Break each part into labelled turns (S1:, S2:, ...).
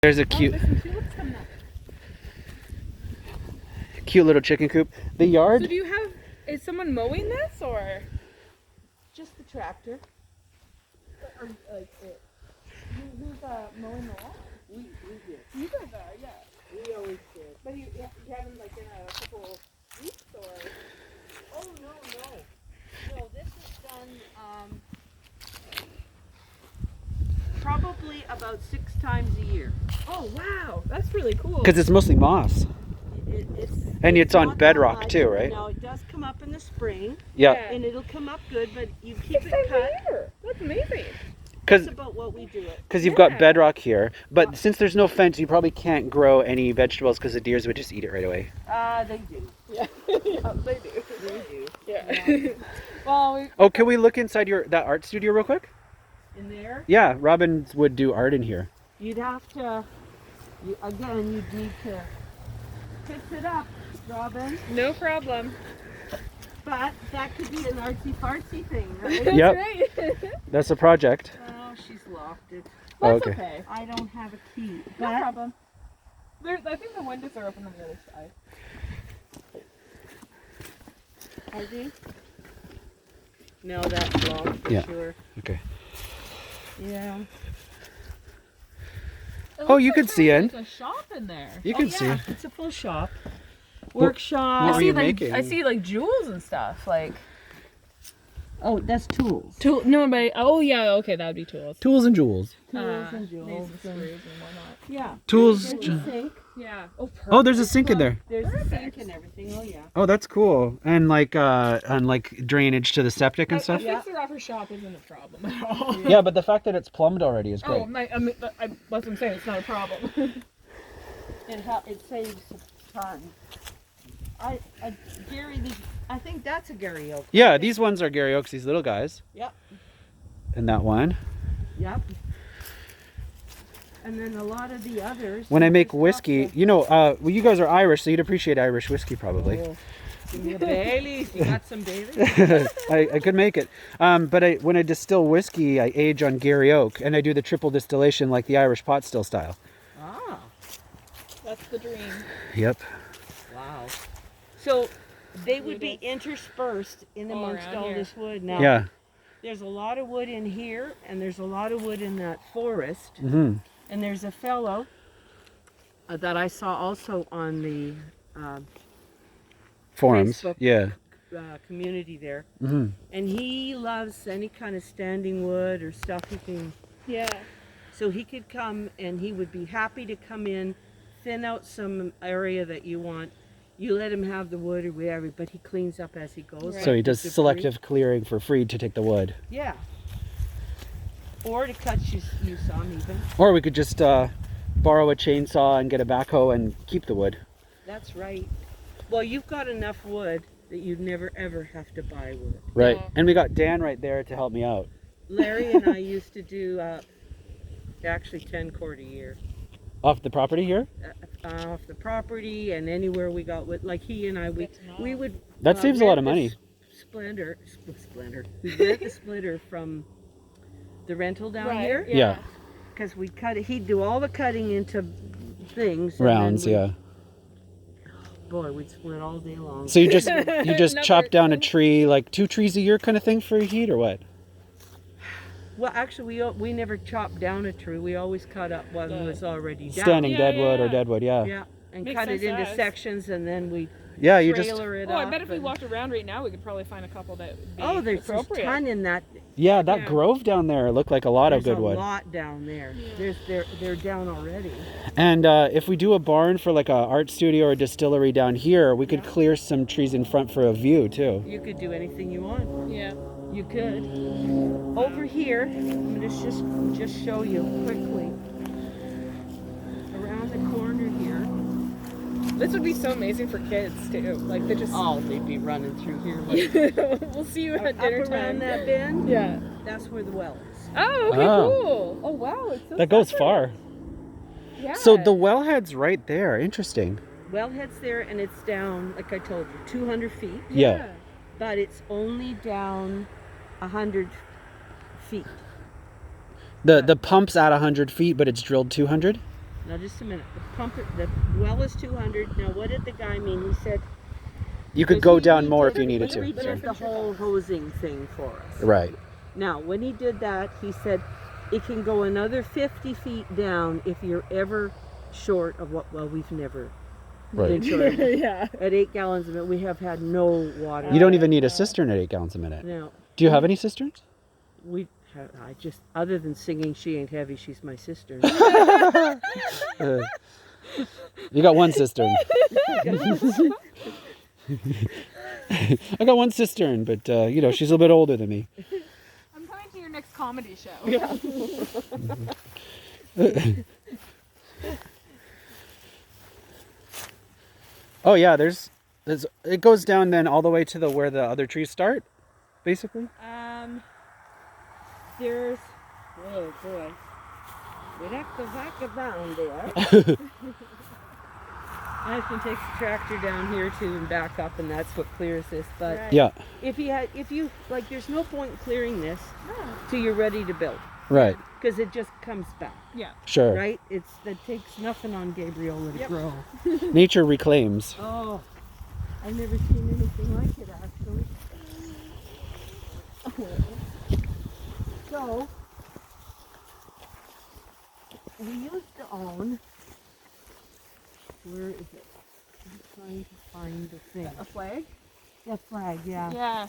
S1: There's a cute little chicken coop. The yard.
S2: So do you have, is someone mowing this or?
S3: Just the tractor.
S2: Or like it? Who's mowing the lawn?
S3: We did.
S2: You guys are, yeah.
S3: We always did.
S2: But you haven't like in a couple weeks or?
S3: Oh, no. No, this is done probably about 6 times a year.
S2: Oh wow, that's really cool.
S1: Because it's mostly moss. And it's on
S3: not
S1: bedrock
S3: that much.
S1: too, right?
S3: No, it does come up in the spring.
S1: Yeah.
S3: And it'll come up good, but you keep
S2: 6
S3: it
S2: times
S3: cut.
S2: a year. That's amazing.
S3: That's about what we do it.
S1: Because you've got
S2: Yeah.
S1: bedrock here, but since there's no fence, you probably can't grow any vegetables because the deers would just eat it right away.
S3: They do.
S2: Yeah, yeah, they do.
S3: They do.
S2: Yeah. Well,
S1: Oh, can we look inside that art studio real quick?
S3: In there,
S1: Yeah, Robin would do art in here.
S3: you'd have to, you'd need to fix it up, Robin.
S2: no problem.
S3: But that could be an artsy-fartsy thing, right?
S2: That's
S1: Yep.
S2: right.
S1: That's a project.
S3: Oh, she's locked it.
S1: Oh,
S2: That's
S1: okay.
S2: okay.
S3: I don't have a key.
S2: No
S3: But
S2: problem. I think the windows are open on the other side.
S3: are they? No, that's locked for
S1: Yeah.
S3: sure.
S1: Okay.
S3: Yeah.
S1: Oh, you could see in.
S2: There's a shop in there.
S1: You
S3: Oh,
S1: can
S3: yeah,
S1: see.
S3: it's a full shop.
S1: What
S3: Workshop.
S1: were
S2: I see
S1: you
S2: like
S1: making?
S2: I see like jewels and stuff like.
S3: Oh, that's tools.
S2: Tool? No, but oh yeah, okay, that would be tools.
S1: Tools and jewels.
S3: Tools and
S2: Needs
S3: jewels.
S2: and screws and whatnot.
S3: Yeah.
S1: Tools.
S3: There's a sink.
S2: Yeah. Oh, perfect.
S1: Oh, there's a sink in there.
S3: There's a sink
S2: Perfect.
S3: and everything. Oh, yeah.
S1: Oh, that's cool. And like drainage to the septic and
S2: A
S1: stuff.
S2: fixer-upper shop isn't a problem at all.
S1: Yeah, but the fact that it's plumbed already is great.
S2: Oh, I mean, that's what I'm saying. It's not a problem.
S3: It saves time. Gary, I think that's a Gary Oak.
S1: Yeah, these ones are Gary Oaks, these little guys.
S3: Yep.
S1: And that one.
S3: Yep. And then a lot of the others.
S1: When I make
S3: just have
S1: whiskey,
S3: to-
S1: you know, well, you guys are Irish, so you'd appreciate Irish whiskey probably.
S3: Oh, give me a Bailey's. You got some Bailey's?
S1: I could make it. But when I distill whiskey, I age on Gary Oak, and I do the triple distillation like the Irish pot still style.
S3: Ah,
S2: That's the dream.
S1: Yep.
S3: wow. So they would be interspersed in
S2: All
S3: amongst
S2: around
S3: all
S2: here.
S3: this wood. Now,
S1: Yeah.
S3: there's a lot of wood in here, and there's a lot of wood in that forest.
S1: Hmm.
S3: And there's a fellow that I saw also on the
S1: Forums.
S3: Facebook.
S1: Yeah.
S3: community there.
S1: Hmm.
S3: And he loves any kind of standing wood or stuff he can.
S2: Yeah.
S3: So he could come and he would be happy to come in, thin out some area that you want. You let him have the wood or whatever, but he cleans up as he goes.
S2: Right.
S1: So he
S3: like
S1: does
S3: the debris.
S1: selective clearing for free to take the wood.
S3: Yeah. Or to cut you some even.
S1: Or we could just borrow a chainsaw and get a backhoe and keep the wood.
S3: That's right. Well, you've got enough wood that you'd never ever have to buy wood.
S1: Right.
S2: Yeah.
S1: And we got Dan right there to help me out.
S3: Larry and I used to do actually 10 cord a year.
S1: Off the property here?
S3: Off the property and anywhere we got wood. Like he and I, we would.
S1: That saves a lot of
S3: rent
S1: money.
S3: this Splendor. We rent the splitter from the rental down
S2: Right.
S3: here
S1: Yeah.
S3: because we cut it. He'd do all the cutting into things. and then
S1: Rounds,
S3: we-
S1: yeah.
S3: Boy, we'd split all day long.
S1: So you just
S2: Never-
S1: chop down a tree, like 2 trees a year kind of thing for heat or what?
S3: Well, actually, we never chopped down a tree. We always cut up what was already down.
S1: Standing
S2: Yeah,
S1: deadwood or
S2: yeah.
S1: deadwood, yeah.
S3: Yeah, and
S2: Makes
S3: cut
S2: sense
S3: it
S2: to
S3: into
S2: us.
S3: sections, and then we
S1: Yeah, you just
S3: trailer it
S2: Oh, I
S3: up
S2: bet if we
S3: and-
S2: walked around right now, we could probably find a couple that would be
S3: Oh, there's a
S2: appropriate.
S3: ton in that.
S1: yeah, that
S2: Yeah.
S1: grove down there looked like a lot of
S3: There's
S1: good
S3: a
S1: wood.
S3: lot down there. They're down already.
S1: And if we do a barn for like a art studio or distillery down here, we could clear some trees in front for a view too.
S3: You could do anything you want.
S2: Yeah.
S3: You could. Over here, I'm gonna just show you quickly. Around the corner here.
S2: This would be so amazing for kids too. Like they just.
S3: Oh, they'd be running through here. Like,
S2: We'll see you
S3: up
S2: at dinner
S3: around
S2: time.
S3: that bend.
S2: Yeah.
S3: That's where the well is.
S2: Oh, okay,
S1: Oh.
S2: cool. Oh wow, it's so
S1: That goes
S2: separate.
S1: far.
S2: Yeah.
S1: So the wellhead's right there. Interesting.
S3: Wellhead's there, and it's down, like I told you, 200 feet.
S1: Yeah.
S3: But it's only down 100 feet.
S1: The pump's at 100 feet, but it's drilled 200.
S3: Now just a minute. The well is 200. Now what did the guy mean? He said
S1: You could
S3: because
S1: go
S3: he
S1: down more if
S3: redid-
S1: you needed
S3: he
S1: to.
S3: redid
S1: Sorry.
S3: the whole hosing thing for us.
S1: Right.
S3: Now, when he did that, he said it can go another 50 feet down if you're ever short of what, well, we've never been
S1: Right.
S3: short.
S2: Yeah.
S3: At 8 gallons a minute, we have had no water.
S1: You don't even need a cistern at 8 gallons a minute.
S3: No,
S1: Do you have any cisterns?
S3: we have, I just, other than singing She Ain't Heavy, She's My Sister.
S1: You got one cistern. I got one cistern, but you know, she's a little bit older than me.
S2: I'm coming to your next comedy show.
S1: Oh yeah, there's it goes down then all the way to the where the other trees start, basically.
S3: There's, oh boy, we'd have to back down there. I can take the tractor down here too and back up, and that's what clears this. But
S2: Right.
S1: Yeah.
S3: if you like, there's no point clearing this till you're ready to build,
S1: Right.
S3: because it just comes back,
S2: Yeah.
S1: Sure.
S3: right? That takes nothing on Gabriola to
S2: Yep.
S3: grow.
S1: Nature reclaims.
S3: Oh, I've never seen anything like it actually. So, we used to own, where is it? I'm trying to find the thing.
S2: A flag?
S3: That flag, yeah.
S2: Yeah.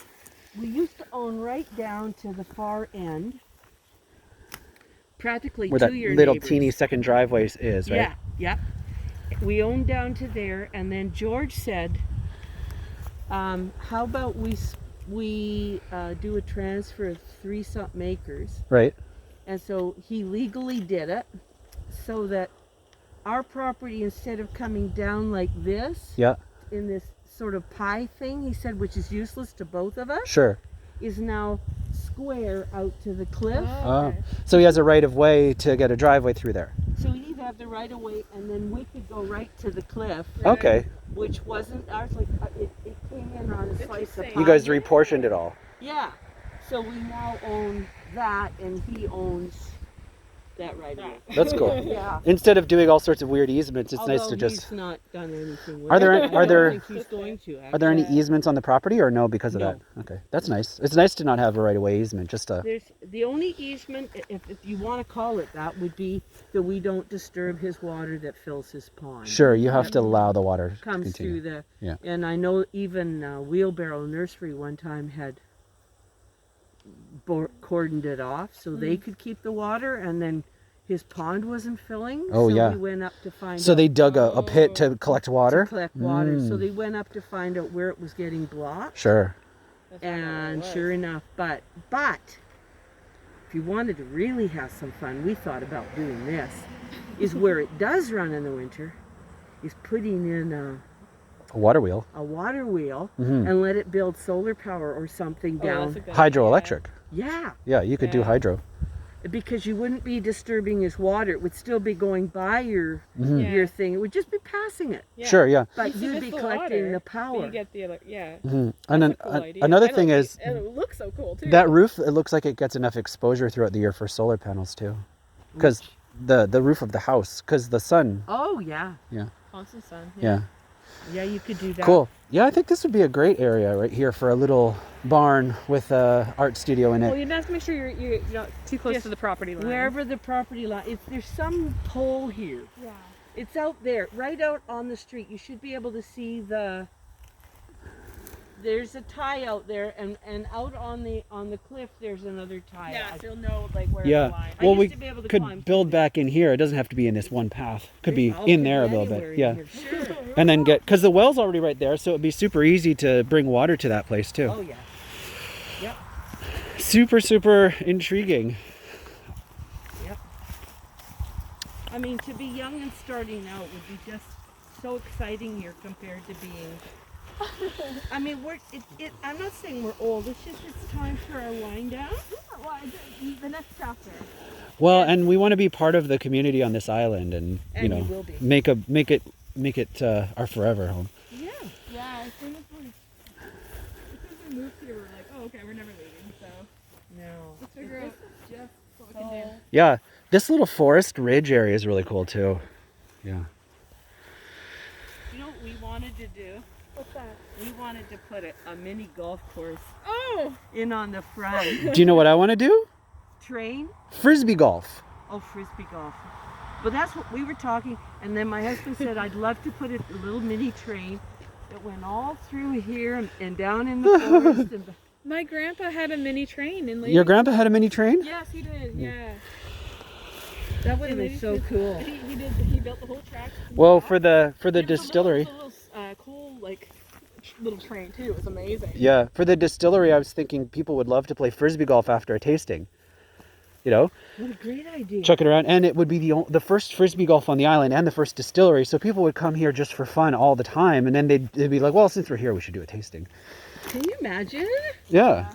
S3: We used to own right down to the far end, practically
S1: Where
S3: to
S1: that
S3: your
S1: little
S3: neighbors.
S1: teeny second driveway is, right?
S3: Yeah, yeah. We owned down to there, and then George said, "How about we do a transfer of 3-something acres?"
S1: Right.
S3: And so he legally did it, so that our property, instead of coming down like this
S1: Yeah.
S3: in this sort of pie thing, he said, which is useless to both of us,
S1: Sure.
S3: is now square out to the cliff.
S1: Oh.
S2: Okay.
S1: So he has a right of way to get a driveway through there.
S3: So he'd have the right of way, and then we could go right to the cliff,
S2: Right.
S1: Okay.
S3: which wasn't ours. Like it came in on a slice of pie.
S1: You guys reportioned it all.
S3: Yeah. So we now own that, and he owns that right of way.
S1: That's cool.
S3: Yeah.
S1: Instead of doing all sorts of weird easements, it's nice
S3: Although
S1: to just.
S3: he's not done anything with
S1: Are there-
S3: it.
S1: are there-
S3: I don't think he's going to.
S1: Are there any
S3: actually.
S1: easements on the property or no because of
S3: No.
S1: that? Okay. That's nice. It's nice to not have a right of way easement, just a.
S3: There's the only easement, if you want to call it that, would be that we don't disturb his water that fills his pond.
S1: Sure, you have to allow the water to
S3: Comes
S1: continue.
S3: through the.
S1: Yeah.
S3: And I know even Wheelbarrow Nursery one time had cordoned it off so they could keep the water, and then his pond wasn't filling.
S1: Oh,
S3: so
S1: yeah.
S3: we went up to find.
S1: So
S3: out
S1: they dug a pit to collect water?
S3: to collect water. So
S1: Mm.
S3: they went up to find out where it was getting blocked.
S1: Sure.
S3: And sure enough, but if you wanted to really have some fun, we thought about doing this, is where it does run in the winter, is putting in
S1: A water wheel.
S3: a water wheel
S1: Mhm.
S3: and let it build solar power or something
S2: Oh,
S3: down.
S2: that's a good
S1: Hydroelectric.
S3: Yeah,
S1: Yeah, you could do
S2: Yeah.
S1: hydro.
S3: because you wouldn't be disturbing his water. It would still be going by your
S1: Mhm.
S2: Yeah.
S3: your thing. It would just be passing it,
S2: Yeah.
S1: Sure, yeah.
S3: but
S2: You still
S3: you'd
S2: miss
S3: be
S2: the
S3: collecting
S2: water,
S3: the
S2: but
S3: power.
S2: You get the other, yeah.
S1: Mhm.
S2: That's
S1: And
S2: a cool idea.
S1: another
S2: I
S1: thing
S2: love
S1: is
S2: it. And it looks so cool too.
S1: that roof, it looks like it gets enough exposure throughout the year for solar panels too. Because the roof of the house, because the sun.
S3: Oh yeah,
S2: Constant sun.
S1: Yeah.
S3: yeah, you could do that.
S1: Cool. Yeah, I think this would be a great area right here for a little barn with a art studio in
S2: Well,
S1: it.
S2: you have to make sure you're not too close
S3: Just
S2: to the property line.
S3: Wherever the property line, if there's some pole here,
S2: Yeah.
S3: it's out there, right out on the street. You should be able to see there's a tie out there, and out on the cliff there's another tie.
S2: Yeah,
S3: out.
S2: so you'll know like where the
S1: Yeah.
S2: line.
S3: I
S1: Well,
S3: used
S1: we
S3: to be able to
S1: could
S3: climb
S1: build
S3: through
S1: back in here. It doesn't have to be in this one path. Could be
S3: Oh,
S1: in
S3: could
S1: there a
S3: be
S1: little
S3: anywhere
S1: bit.
S3: in
S1: Yeah.
S3: here. Sure.
S1: And then because the well's already right there, so it'd be super easy to bring water to that place too.
S3: Oh yeah. Yep.
S1: Super intriguing.
S3: Yep. I mean, to be young and starting out would be just so exciting here compared to being. I mean, I'm not saying we're old. It's just it's time for our wind down.
S2: Well, the next chapter.
S1: Well, and we want to be part of the community on this island, and
S3: And you will be.
S1: make it our forever home.
S3: Yeah.
S2: Yeah, as soon as we moved here, we're like, oh, okay, we're never leaving. So
S3: No.
S2: let's figure out just what we can do.
S1: Yeah, this little forest ridge area is really cool too. Yeah.
S3: You know what we wanted to do?
S2: What's that?
S3: We wanted to put a mini golf course
S2: Oh!
S3: in on the front.
S1: Do you know what I want to do?
S3: Train?
S1: Frisbee golf.
S3: Oh, frisbee golf. But that's what we were talking, and then my husband said, I'd love to put a little mini train that went all through here and down in the forest. And
S2: My grandpa had a mini train in Lady.
S1: Your grandpa had a mini train?
S2: Yes, he did. Yeah.
S3: that would have been so cool.
S2: He did. He built the whole track.
S1: Well, for the
S2: It was a
S1: distillery.
S2: little cool, like little train too. It was amazing.
S1: Yeah, for the distillery, I was thinking people would love to play frisbee golf after a tasting. You know,
S3: What a great idea.
S1: chuck it around, and it would be the first frisbee golf on the island and the first distillery. So people would come here just for fun all the time, and then they'd be like, "Well, since we're here, we should do a tasting."
S3: Can you imagine?
S1: Yeah.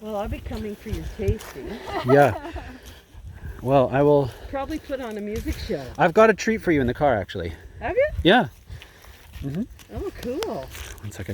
S3: Well, I'll be coming for your tasting.
S1: Yeah. Well, I will.
S3: Probably put on a music show.
S1: I've got a treat for you in the car, actually.
S3: Have you?
S1: Yeah.
S3: Oh, cool.
S1: 1 second.